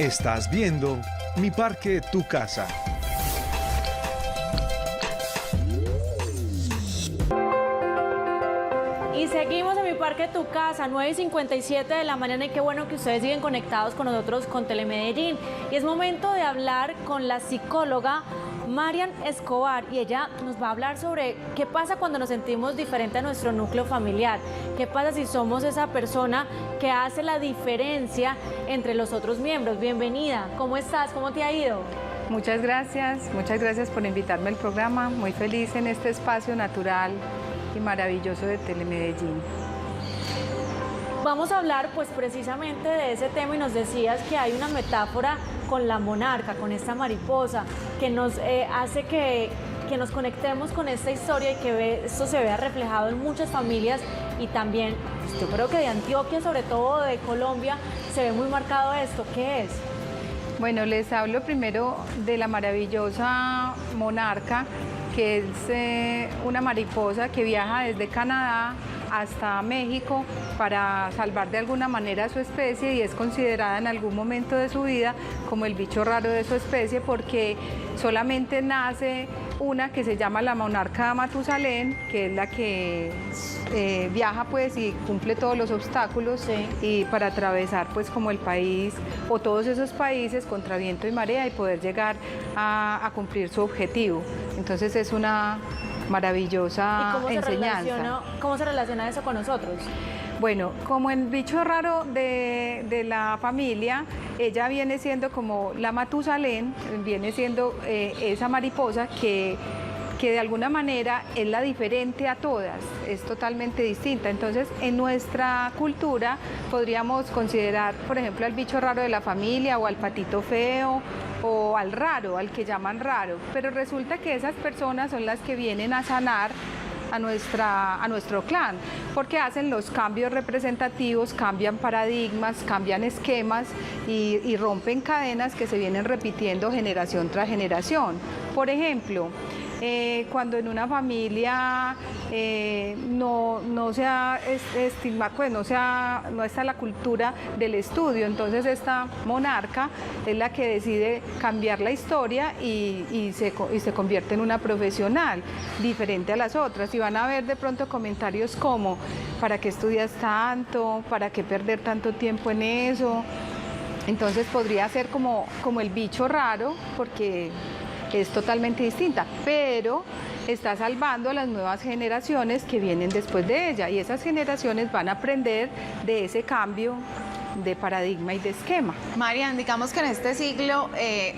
Estás viendo Mi Parque, Tu Casa. Y seguimos en Mi Parque, Tu Casa, 9:57 de la mañana, y qué bueno que ustedes siguen conectados con nosotros con Telemedellín. Y es momento de hablar con la psicóloga Marian Escobar, y ella nos va a hablar sobre qué pasa cuando nos sentimos diferente a nuestro núcleo familiar, qué pasa si somos esa persona que hace la diferencia entre los otros miembros. Bienvenida, ¿cómo estás? ¿Cómo te ha ido? Muchas gracias por invitarme al programa, muy feliz en este espacio natural y maravilloso de Telemedellín. Vamos a hablar pues precisamente de ese tema, y nos decías que hay una metáfora con la monarca, con esta mariposa, que nos hace que nos conectemos con esta historia y que esto se vea reflejado en muchas familias, y también pues, yo creo que de Antioquia, sobre todo de Colombia, se ve muy marcado esto. ¿Qué es? Bueno, les hablo primero de la maravillosa monarca, que es una mariposa que viaja desde Canadá hasta México para salvar de alguna manera a su especie, y es considerada en algún momento de su vida como el bicho raro de su especie, porque solamente nace una que se llama la monarca Matusalén, que es la que viaja pues y cumple todos los obstáculos, sí, y para atravesar pues como el país o todos esos países contra viento y marea y poder llegar a cumplir su objetivo. Entonces es una maravillosa enseñanza. ¿Cómo se relaciona eso con nosotros? Bueno, como el bicho raro de la familia, ella viene siendo como la Matusalén, viene siendo esa mariposa que de alguna manera es la diferente a todas, es totalmente distinta. Entonces, en nuestra cultura podríamos considerar, por ejemplo, al bicho raro de la familia, o al patito feo, o al raro, al que llaman raro, pero resulta que esas personas son las que vienen a sanar a nuestro clan, porque hacen los cambios representativos, cambian paradigmas, cambian esquemas y rompen cadenas que se vienen repitiendo generación tras generación. Por ejemplo, cuando en una familia no está la cultura del estudio, entonces esta monarca es la que decide cambiar la historia y se convierte en una profesional diferente a las otras, y van a ver de pronto comentarios como: ¿para qué estudias tanto? ¿Para qué perder tanto tiempo en eso? Entonces podría ser como el bicho raro, porque es totalmente distinta, pero está salvando a las nuevas generaciones que vienen después de ella, y esas generaciones van a aprender de ese cambio de paradigma y de esquema. Marian, digamos que en este siglo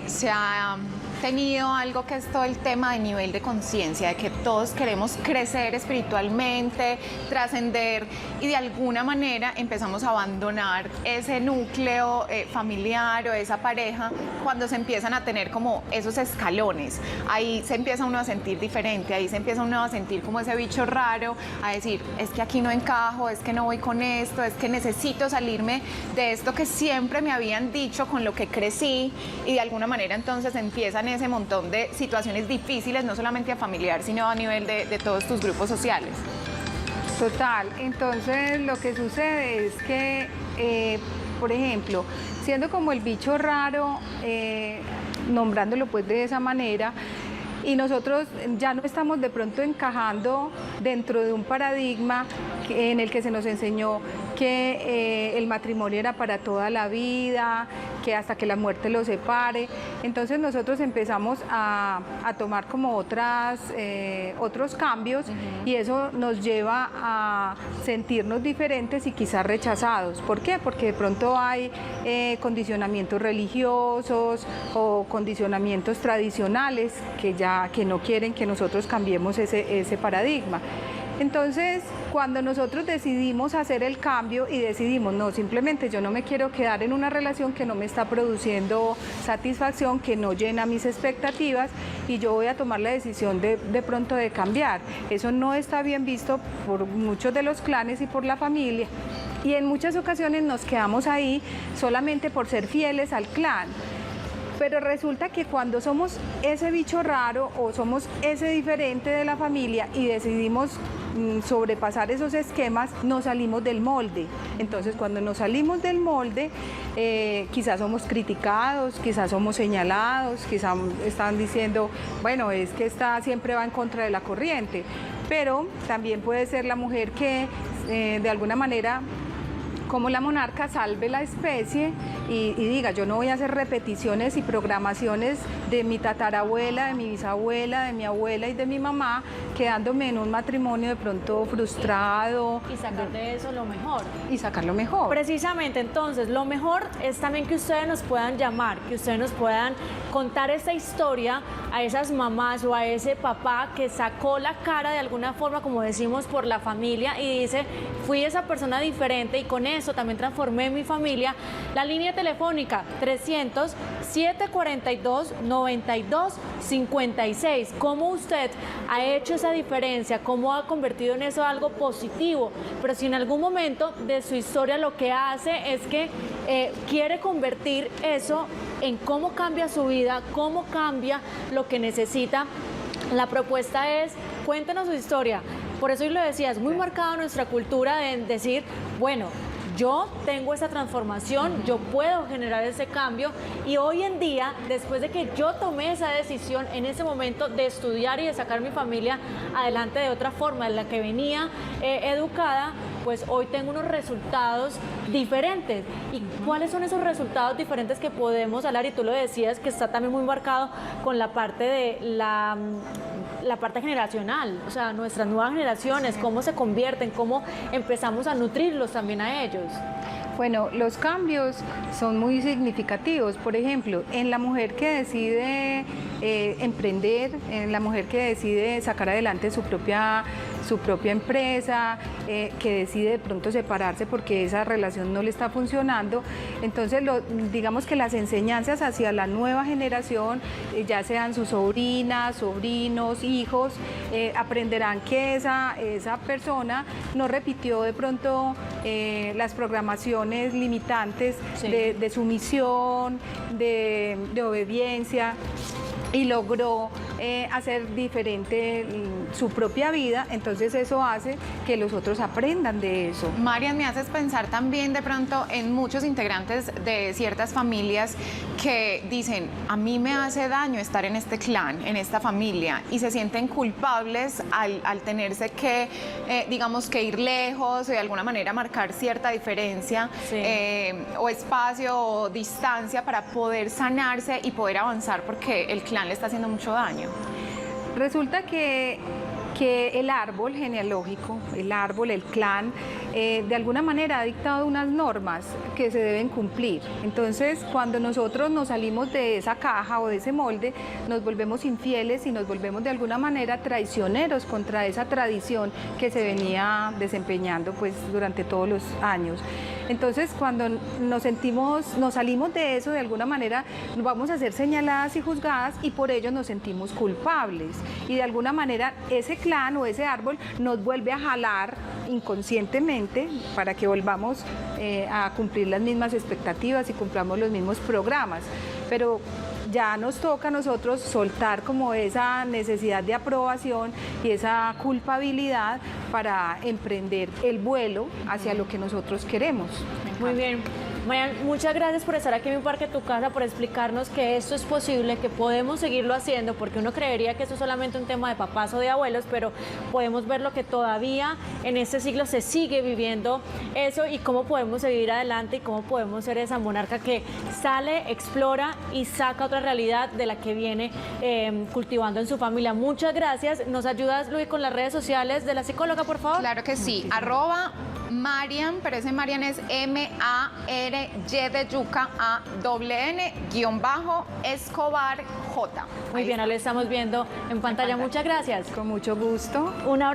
se ha tenido algo que es todo el tema de nivel de conciencia, de que todos queremos crecer espiritualmente, trascender, y de alguna manera empezamos a abandonar ese núcleo familiar o esa pareja cuando se empiezan a tener como esos escalones. Ahí se empieza uno a sentir diferente, ahí se empieza uno a sentir como ese bicho raro, a decir: es que aquí no encajo, es que no voy con esto, es que necesito salirme de esto que siempre me habían dicho, con lo que crecí, y de alguna manera entonces empiezan ese montón de situaciones difíciles, no solamente a familiar, sino a nivel de todos tus grupos sociales. Total, entonces lo que sucede es que, por ejemplo, siendo como el bicho raro, nombrándolo pues de esa manera, y nosotros ya no estamos de pronto encajando dentro de un paradigma en el que se nos enseñó que el matrimonio era para toda la vida, que hasta que la muerte los separe. Entonces nosotros empezamos a tomar como otros cambios, y eso nos lleva a sentirnos diferentes y quizás rechazados. ¿Por qué? Porque de pronto hay condicionamientos religiosos o condicionamientos tradicionales que no quieren que nosotros cambiemos ese paradigma. Entonces, cuando nosotros decidimos hacer el cambio y decidimos: no, simplemente yo no me quiero quedar en una relación que no me está produciendo satisfacción, que no llena mis expectativas, y yo voy a tomar la decisión de pronto de cambiar. Eso no está bien visto por muchos de los clanes y por la familia, y en muchas ocasiones nos quedamos ahí solamente por ser fieles al clan. Pero resulta que cuando somos ese bicho raro o somos ese diferente de la familia y decidimos sobrepasar esos esquemas, nos salimos del molde. Entonces, cuando nos salimos del molde, quizás somos criticados, quizás somos señalados, quizás están diciendo, bueno, es que esta siempre va en contra de la corriente. Pero también puede ser la mujer que de alguna manera, como la monarca, salve la especie y diga, yo no voy a hacer repeticiones y programaciones de mi tatarabuela, de mi bisabuela, de mi abuela y de mi mamá, quedándome en un matrimonio de pronto frustrado. Y sacar de eso lo mejor. Y sacar lo mejor. Precisamente, entonces, lo mejor es también que ustedes nos puedan llamar, que ustedes nos puedan contar esta historia a esas mamás o a ese papá que sacó la cara de alguna forma, como decimos, por la familia y dice, fui esa persona diferente y con eso también transformé mi familia. La línea telefónica 300-742-9256. ¿Cómo usted ha hecho esa diferencia? ¿Cómo ha convertido en eso algo positivo? Pero si en algún momento de su historia lo que hace es que quiere convertir eso en cómo cambia su vida, cómo cambia lo que necesita, la propuesta es, cuéntenos su historia. Por eso yo lo decía, es muy marcada nuestra cultura de decir, bueno, yo tengo esa transformación, yo puedo generar ese cambio y hoy en día, después de que yo tomé esa decisión en ese momento de estudiar y de sacar mi familia adelante de otra forma, de la que venía educada, pues hoy tengo unos resultados diferentes. ¿Y cuáles son esos resultados diferentes que podemos hablar? Y tú lo decías, que está también muy marcado con la parte de la parte generacional, o sea, nuestras nuevas generaciones, cómo se convierten, cómo empezamos a nutrirlos también a ellos. Bueno, los cambios son muy significativos. Por ejemplo, en la mujer que decide emprender, en la mujer que decide sacar adelante su propia empresa, que decide de pronto separarse porque esa relación no le está funcionando. Entonces, digamos que las enseñanzas hacia la nueva generación, ya sean sus sobrinas, sobrinos, hijos, aprenderán que esa persona no repitió de pronto las programaciones limitantes de sumisión, de obediencia, y logró hacer diferente su propia vida. Entonces eso hace que los otros aprendan de eso. Marian, me haces pensar también de pronto en muchos integrantes de ciertas familias que dicen, a mí me hace daño estar en este clan, en esta familia, y se sienten culpables al tenerse que, digamos, que ir lejos, de alguna manera marcar cierta diferencia, o espacio o distancia para poder sanarse y poder avanzar porque el clan le está haciendo mucho daño. Resulta que el árbol genealógico, el clan, de alguna manera ha dictado unas normas que se deben cumplir. Entonces, cuando nosotros nos salimos de esa caja o de ese molde, nos volvemos infieles y nos volvemos de alguna manera traicioneros contra esa tradición que se venía desempeñando pues durante todos los años. Entonces, cuando nos salimos de eso, de alguna manera nos vamos a ser señaladas y juzgadas y por ello nos sentimos culpables. Y de alguna manera ese clan o ese árbol nos vuelve a jalar inconscientemente para que volvamos a cumplir las mismas expectativas y cumplamos los mismos programas. Pero ya nos toca a nosotros soltar como esa necesidad de aprobación y esa culpabilidad para emprender el vuelo hacia lo que nosotros queremos. Muy bien. Marian, muchas gracias por estar aquí en Mi Parque Tu Casa, por explicarnos que esto es posible, que podemos seguirlo haciendo, porque uno creería que esto es solamente un tema de papás o de abuelos, pero podemos ver lo que todavía en este siglo se sigue viviendo eso y cómo podemos seguir adelante y cómo podemos ser esa monarca que sale, explora y saca otra realidad de la que viene cultivando en su familia. Muchas gracias. ¿Nos ayudas, Luis, con las redes sociales de la psicóloga, por favor? Claro que sí. @Marian, pero ese Marian es MARY de yuca _Escobar J. Muy bien, ahora lo estamos viendo en pantalla. Muchas gracias. Con mucho gusto. Un abrazo.